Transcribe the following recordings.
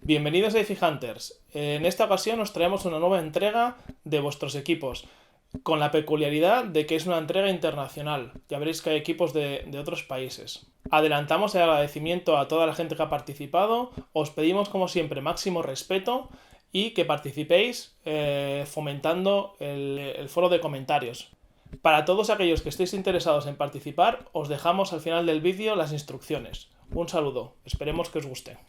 Bienvenidos a EFI Hunters. En esta ocasión os traemos una nueva entrega de vuestros equipos, con la peculiaridad de que es una entrega internacional. Ya veréis que hay equipos de otros países. Adelantamos el agradecimiento a toda la gente que ha participado. Os pedimos, como siempre, máximo respeto y que participéis fomentando el foro de comentarios. Para todos aquellos que estéis interesados en participar, os dejamos al final del vídeo las instrucciones. Un saludo, esperemos que os guste.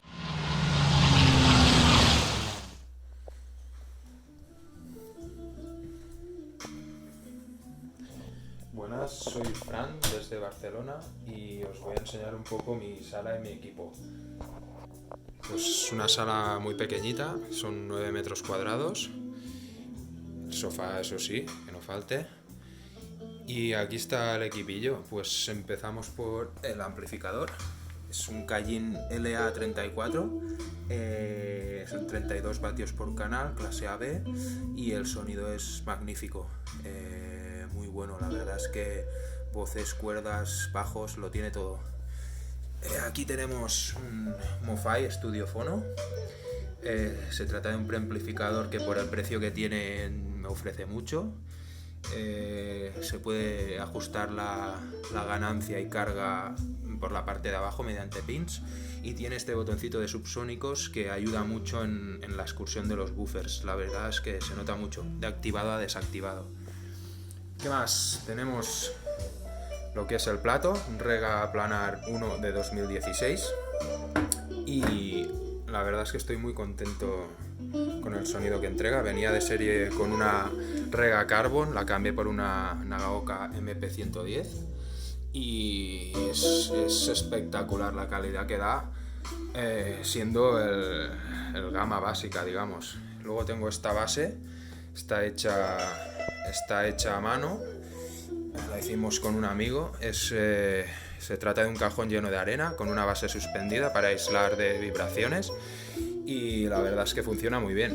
Buenas, soy Fran desde Barcelona y os voy a enseñar un poco mi sala y mi equipo. Pues una sala muy pequeñita, son 9 metros cuadrados, el sofá eso sí, que no falte. Y aquí está el equipillo, pues empezamos por el amplificador. Es un Cayenne LA34, son 32 vatios por canal, clase AB, y el sonido es magnífico, muy bueno, la verdad es que voces, cuerdas, bajos, lo tiene todo. Aquí tenemos un MoFi Studio Phono. Se trata de un preamplificador que por el precio que tiene me ofrece mucho. Se puede ajustar la ganancia y carga por la parte de abajo mediante pins, y tiene este botoncito de subsónicos que ayuda mucho en la excursión de los buffers. La verdad es que se nota mucho de activado a desactivado. ¿Qué más? Tenemos lo que es el plato, un Rega Planar 1 de 2016, y la verdad es que estoy muy contento con el sonido que entrega. Venía de serie con una Rega Carbon, la cambié por una Nagaoka MP110 y es espectacular la calidad que da, siendo el gama básica, digamos. Luego tengo esta base, está hecha a mano, la hicimos con un amigo. Se trata de un cajón lleno de arena con una base suspendida para aislar de vibraciones, y la verdad es que funciona muy bien.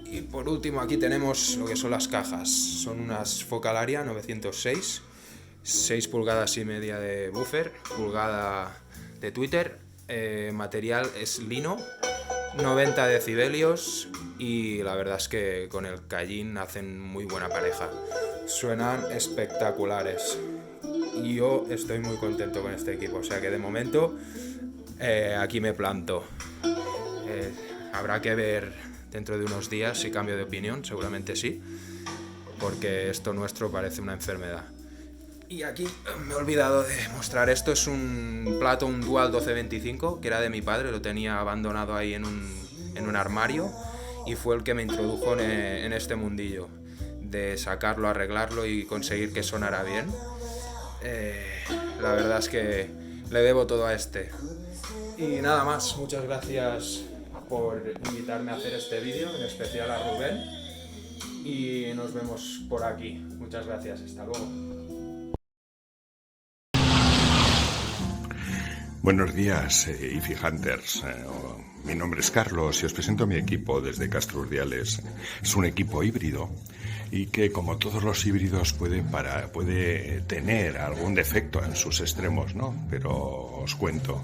Y por último aquí tenemos lo que son las cajas. Son unas Focalaria 906, 6 pulgadas y media de buffer, pulgada de tweeter, material es lino, 90 decibelios, y la verdad es que con el Cayenne hacen muy buena pareja. Suenan espectaculares y yo estoy muy contento con este equipo, o sea que de momento aquí me planto. Habrá que ver dentro de unos días si cambio de opinión, seguramente sí, porque esto nuestro parece una enfermedad. Y aquí me he olvidado de mostrar esto, es un plato, un Dual 1225, que era de mi padre, lo tenía abandonado ahí en un armario, y fue el que me introdujo en este mundillo, de sacarlo, arreglarlo y conseguir que sonara bien. La verdad es que le debo todo a este. Y nada más, muchas gracias por invitarme a hacer este vídeo, en especial a Rubén, y nos vemos por aquí. Muchas gracias, hasta luego. Buenos días, EFI Hunters. Mi nombre es Carlos y os presento mi equipo desde Castro Urdiales. Es un equipo híbrido y que, como todos los híbridos, puede tener algún defecto en sus extremos, ¿no? Pero os cuento.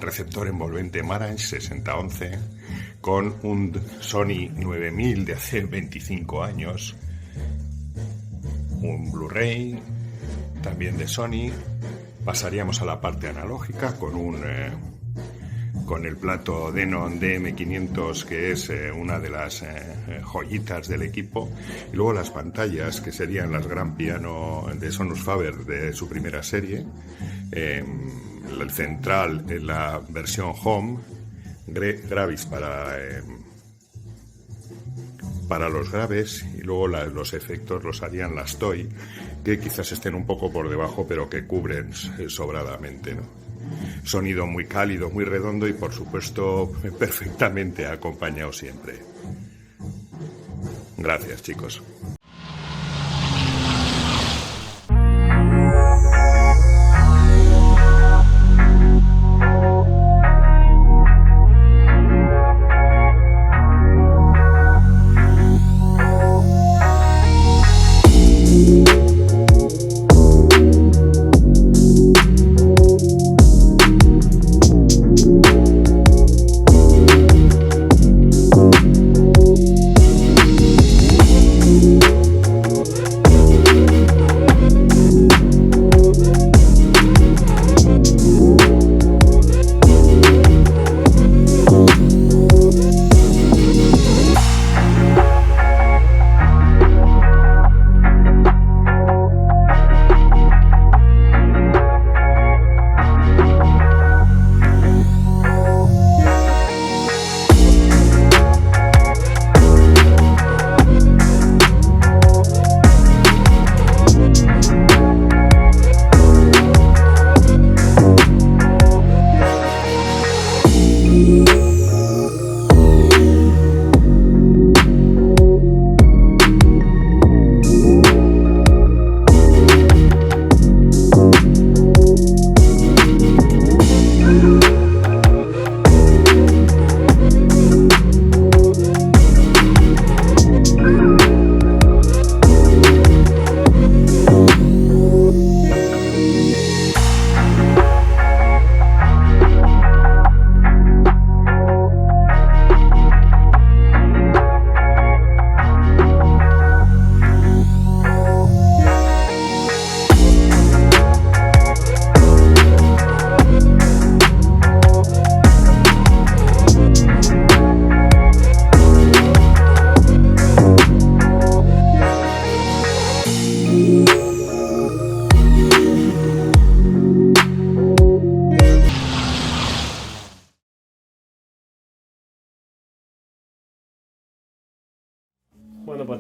Receptor envolvente Marantz 6011 con un Sony 9000 de hace 25 años, un Blu-ray también de Sony. Pasaríamos a la parte analógica con el plato Denon DM500, que es una de las joyitas del equipo, y luego las pantallas, que serían las Gran Piano de Sonus Faber de su primera serie, el central en la versión Home, Gravis para los graves, y luego los efectos los harían las Toy, que quizás estén un poco por debajo, pero que cubren sobradamente, ¿no? Sonido muy cálido, muy redondo y, por supuesto, perfectamente acompañado siempre. Gracias, chicos.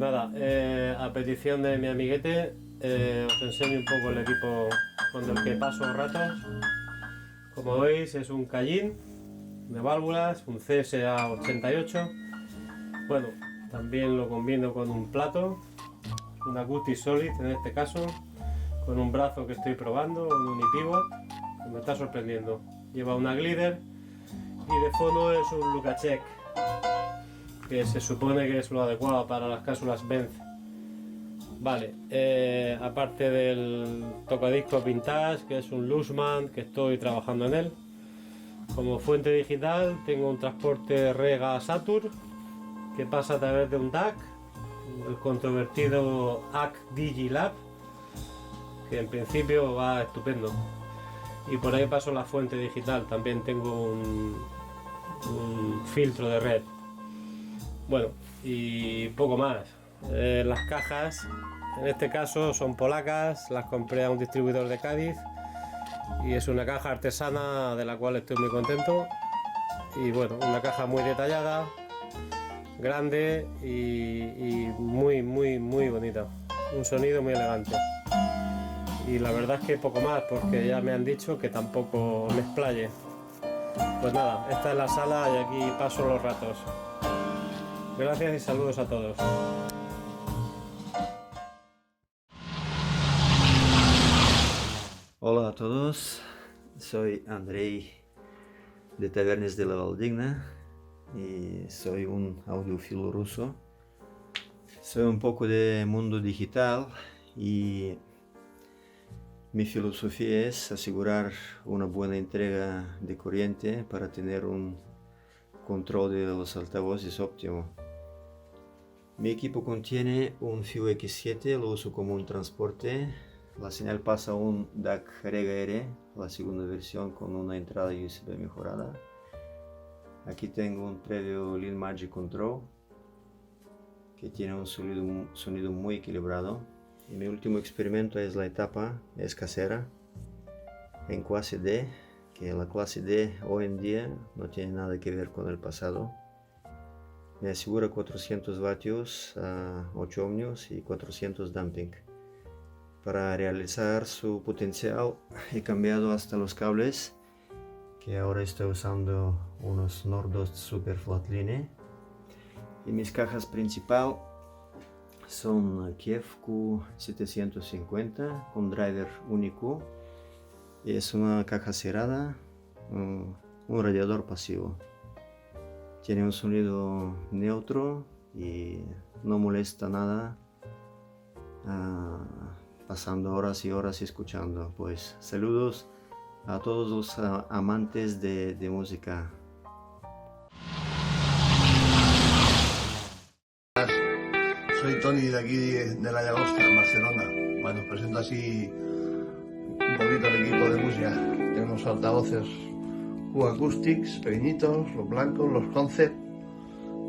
Pues nada, a petición de mi amiguete, os enseño un poco el equipo con el que paso ratos. Como veis, es un Cayenne de válvulas, un CSA 88. Bueno, también lo combino con un plato, una Guti Solid en este caso, con un brazo que estoy probando, un unipivot, que me está sorprendiendo. Lleva una glider y de fondo es un Lukacek, que se supone que es lo adecuado para las cápsulas Benz. Vale, aparte del tocadiscos vintage, que es un Luzman, que estoy trabajando en él. Como fuente digital tengo un transporte Rega Saturn, que pasa a través de un DAC, el controvertido AC Digilab, que en principio va estupendo. Y por ahí paso la fuente digital, también tengo un filtro de red. Bueno, y poco más. Las cajas, en este caso son polacas, las compré a un distribuidor de Cádiz y es una caja artesana de la cual estoy muy contento. Y bueno, una caja muy detallada, grande y muy bonita. Un sonido muy elegante. Y la verdad es que poco más, porque ya me han dicho que tampoco me explaye. Pues nada, esta es la sala y aquí paso los ratos. Gracias y saludos a todos. Hola a todos, soy Andrei de Tavernes de la Valdigna y soy un audiófilo ruso. Soy un poco de mundo digital y mi filosofía es asegurar una buena entrega de corriente para tener un control de los altavoces óptimo. Mi equipo contiene un FIU X7, lo uso como un transporte. La señal pasa a un DAC Rega R, la segunda versión con una entrada USB mejorada. Aquí tengo un previo Lean Magic Control que tiene un sonido muy equilibrado. Y mi último experimento es la etapa, es casera, en clase D, que la clase D hoy en día no tiene nada que ver con el pasado. Me asegura 400 vatios a 8 ohmios y 400 damping. Para realizar su potencial he cambiado hasta los cables, que ahora estoy usando unos Nordost Super Flatline. Y mis cajas principales son Kiev Q750 con driver único. Y es una caja cerrada, un radiador pasivo. Tiene un sonido neutro y no molesta nada. Pasando horas y horas escuchando. Pues saludos a todos los amantes de música. Soy Tony de aquí de la Llagosta, en Barcelona. Bueno, presento así un poquito el equipo de música. Tenemos altavoces Q-Acoustics, pequeñitos, los blancos, los Concept.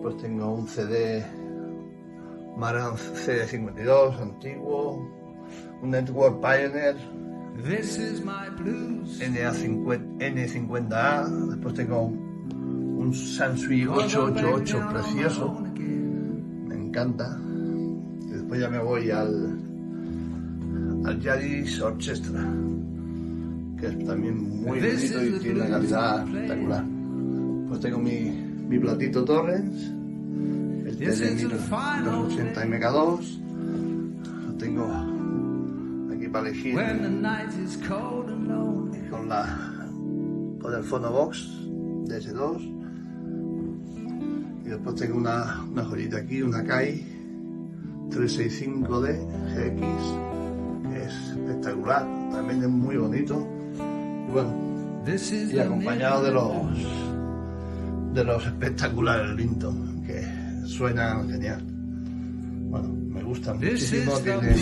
Pues tengo un CD Marantz CD52 antiguo, un Network Pioneer N50A. Después tengo un Sansui 888 precioso, me encanta. Y después ya me voy al Yaris Orchestra, que es también muy bonito y tiene una calidad espectacular. Pues tengo mi platito Torrens, el TD-1080 MK2. Lo tengo aquí para elegir con el Phonobox DS2. Y después tengo una joyita aquí, una Kai 365D GX, que es espectacular, también es muy bonito. Y bueno, y acompañado de los espectaculares Linton, que suenan genial. Bueno, me gustan muchísimo, tienen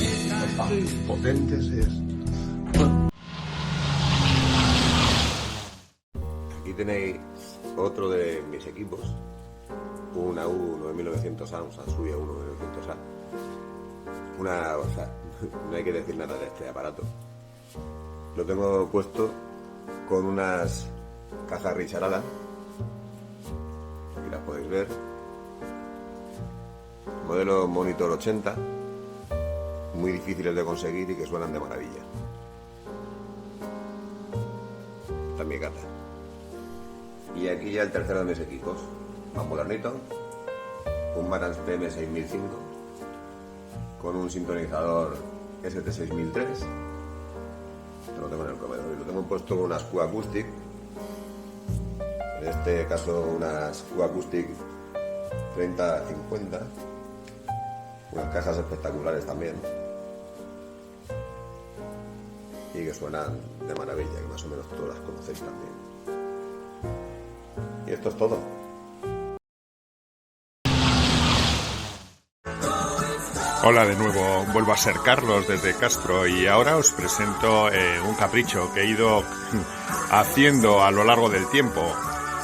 potentes. Aquí tenéis otro de mis equipos, un AU9900A, un Sansui AU9900A. O sea, no hay que decir nada de este aparato. Lo tengo puesto con unas cajas Richarada, aquí las podéis ver, Modelo Monitor 80, muy difíciles de conseguir y que suenan de maravilla. Esta es mi cata. Y aquí ya el tercero de mis equipos, más modernito, un Marantz PM6005 con un sintonizador ST6003. Lo tengo en el comedor y lo tengo puesto con unas Q Acoustic, en este caso unas Q Acoustic 3050, unas cajas espectaculares también y que suenan de maravilla, que más o menos todas las conocéis también. Y esto es todo. Hola de nuevo, vuelvo a ser Carlos desde Castro y ahora os presento un capricho que he ido haciendo a lo largo del tiempo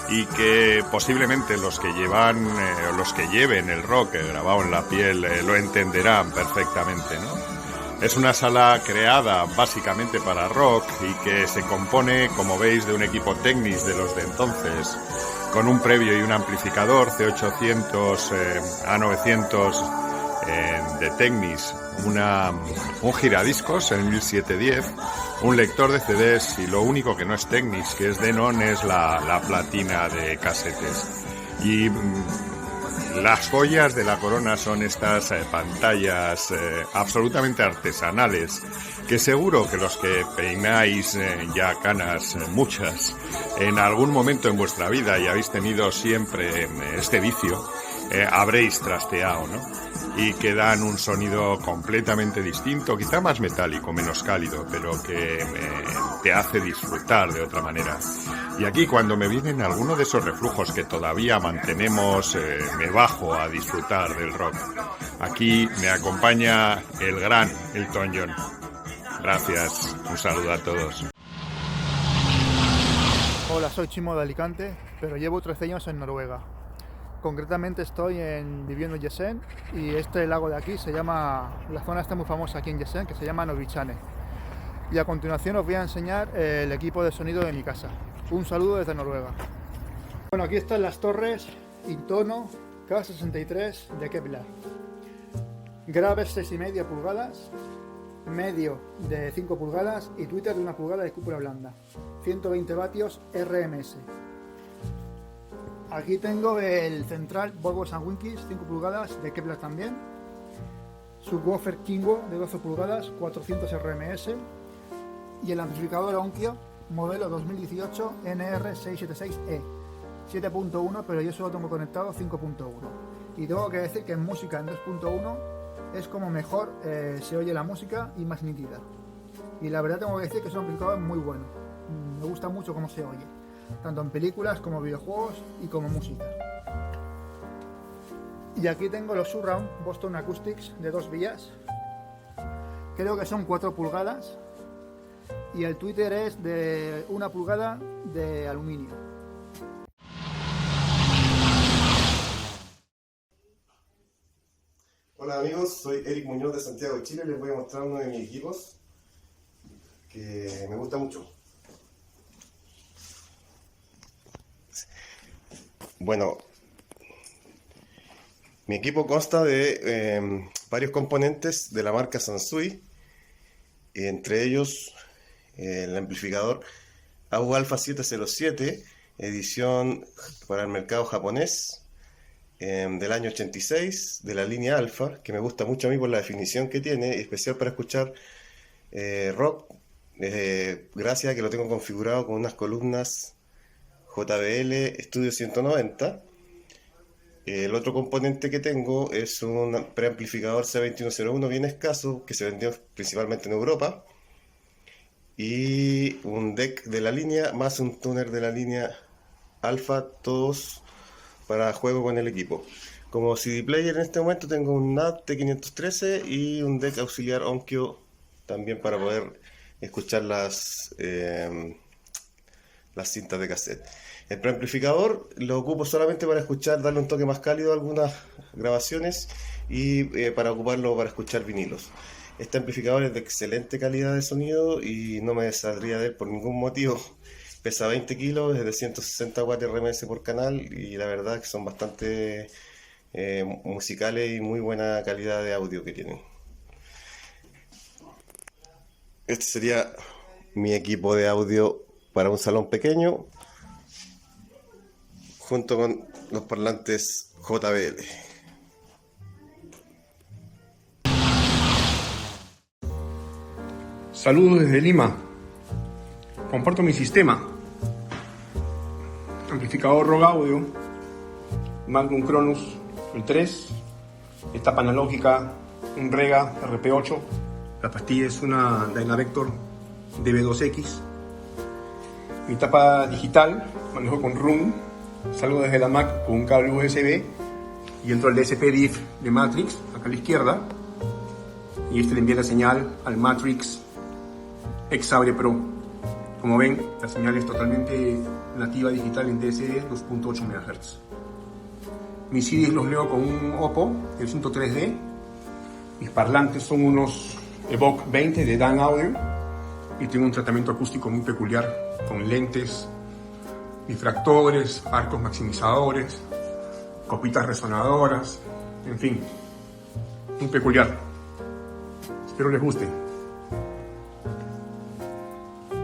y que posiblemente los que lleven el rock grabado en la piel lo entenderán perfectamente, ¿no? Es una sala creada básicamente para rock y que se compone, como veis, de un equipo Technics de los de entonces, con un previo y un amplificador C800 A900 de Technics, un giradiscos en 1710, un lector de CDs y lo único que no es Technics, que es Denon, es la platina de casetes. Y las joyas de la corona son estas pantallas absolutamente artesanales, que seguro que los que peináis ya canas, muchas, en algún momento en vuestra vida y habéis tenido siempre este vicio, habréis trasteado, ¿no? Y que dan un sonido completamente distinto, quizá más metálico, menos cálido, pero que te hace disfrutar de otra manera. Y aquí, cuando me vienen algunos de esos reflujos que todavía mantenemos, me bajo a disfrutar del rock. Aquí me acompaña el gran Elton John. Gracias, un saludo a todos. Hola, soy Chimo de Alicante, pero llevo 13 años en Noruega. Concretamente estoy viviendo en Jessene y este lago de aquí se llama, la zona está muy famosa aquí en Jessene, que se llama Novichane. Y a continuación os voy a enseñar el equipo de sonido de mi casa. Un saludo desde Noruega. Bueno, aquí están las torres Intono K63 de Kevlar. Graves 6,5 pulgadas, medio de 5 pulgadas y tweeter de 1 pulgada de cúpula blanda. 120 vatios RMS. Aquí tengo el central Volvo Winkies 5 pulgadas de Kevlar también. Subwoofer Kingo de 12 pulgadas 400 RMS. Y el amplificador Onkyo modelo 2018 NR676E 7.1, pero yo solo tengo conectado 5.1. Y tengo que decir que en música en 2.1 es como mejor se oye la música y más nítida. Y la verdad tengo que decir que es un amplificador muy bueno. Me gusta mucho cómo se oye, tanto en películas como videojuegos y como música. Y aquí tengo los Surround Boston Acoustics de 2 vías. Creo que son 4 pulgadas. Y el tweeter es de 1 pulgada de aluminio. Hola amigos, soy Eric Muñoz de Santiago de Chile. Les voy a mostrar uno de mis equipos que me gusta mucho. Bueno, mi equipo consta de varios componentes de la marca Sansui, entre ellos el amplificador AU Alpha 707, edición para el mercado japonés, del año 86, de la línea Alpha, que me gusta mucho a mí por la definición que tiene, especial para escuchar rock, gracias a que lo tengo configurado con unas columnas JBL Studio 190. El otro componente que tengo es un preamplificador C2101 bien escaso, que se vendió principalmente en Europa, y un deck de la línea más un tuner de la línea Alpha, todos para juego con el equipo. Como CD player en este momento tengo un NAT T513 y un deck auxiliar Onkyo también para poder escuchar las cintas de cassette. El preamplificador lo ocupo solamente para escuchar, darle un toque más cálido a algunas grabaciones y para ocuparlo para escuchar vinilos. Este amplificador es de excelente calidad de sonido y no me desaldría de él por ningún motivo. Pesa 20 kilos, es de 160 watts RMS por canal y la verdad que son bastante musicales y muy buena calidad de audio que tienen. Este sería mi equipo de audio para un salón pequeño, junto con los parlantes JBL. Saludos desde Lima. Comparto mi sistema. Amplificador Rogue Audio, Magnum Cronus, el 3, etapa analógica, un Rega RP8. La pastilla es una Dynavector DB2X. Mi tapa digital, manejo con Room. Salgo desde la Mac con un cable USB y entro al DSP DIF de Matrix, acá a la izquierda. Y le envía la señal al Matrix X-Abre Pro. Como ven, la señal es totalmente nativa digital en DSD 2.8 MHz. Mis CDs los leo con un Oppo, el 103D. Mis parlantes son unos Evoque 20 de Dan Audio. Y tengo un tratamiento acústico muy peculiar, con lentes, difractores, arcos maximizadores, copitas resonadoras, en fin, muy peculiar. Espero les guste.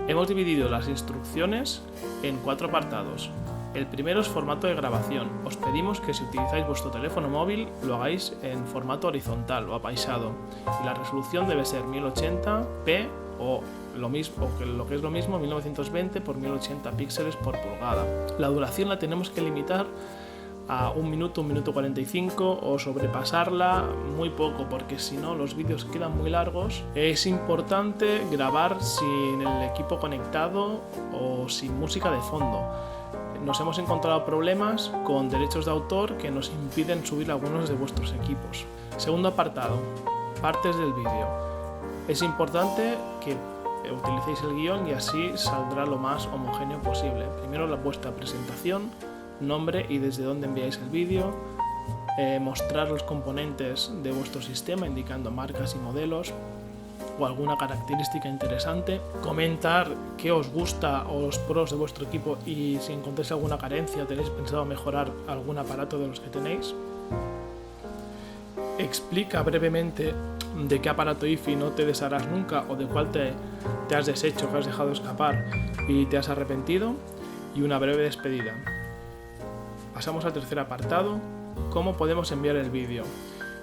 Hemos dividido las instrucciones en 4 apartados. El primero es formato de grabación. Os pedimos que si utilizáis vuestro teléfono móvil lo hagáis en formato horizontal o apaisado. Y la resolución debe ser 1080p o lo que es lo mismo 1920 por 1080 píxeles por pulgada. La duración la tenemos que limitar a 1 minuto, 1 minuto 45 o sobrepasarla muy poco, porque si no los vídeos quedan muy largos. Es importante grabar sin el equipo conectado o sin música de fondo. Nos hemos encontrado problemas con derechos de autor que nos impiden subir algunos de vuestros equipos. Segundo apartado, partes del vídeo. Es importante que utilicéis el guión y así saldrá lo más homogéneo posible. Primero vuestra presentación, nombre y desde dónde enviáis el vídeo, mostrar los componentes de vuestro sistema indicando marcas y modelos o alguna característica interesante, comentar qué os gusta o los pros de vuestro equipo y si encontráis alguna carencia o tenéis pensado mejorar algún aparato de los que tenéis. Explica brevemente de qué aparato IFI no te desharás nunca o de cuál te has deshecho, que has dejado escapar y te has arrepentido, y una breve despedida. Pasamos al tercer apartado, cómo podemos enviar el vídeo.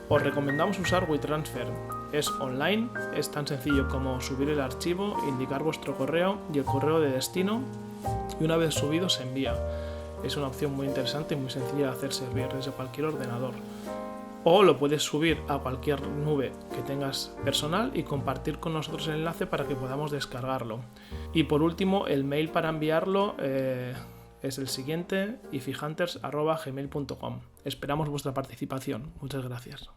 Os recomendamos usar WeTransfer. Es online, es tan sencillo como subir el archivo, indicar vuestro correo y el correo de destino, y una vez subido se envía. Es una opción muy interesante y muy sencilla de hacer servir desde cualquier ordenador. O lo puedes subir a cualquier nube que tengas personal y compartir con nosotros el enlace para que podamos descargarlo. Y por último, el mail para enviarlo es el siguiente: ifihunters@gmail.com. Esperamos vuestra participación. Muchas gracias.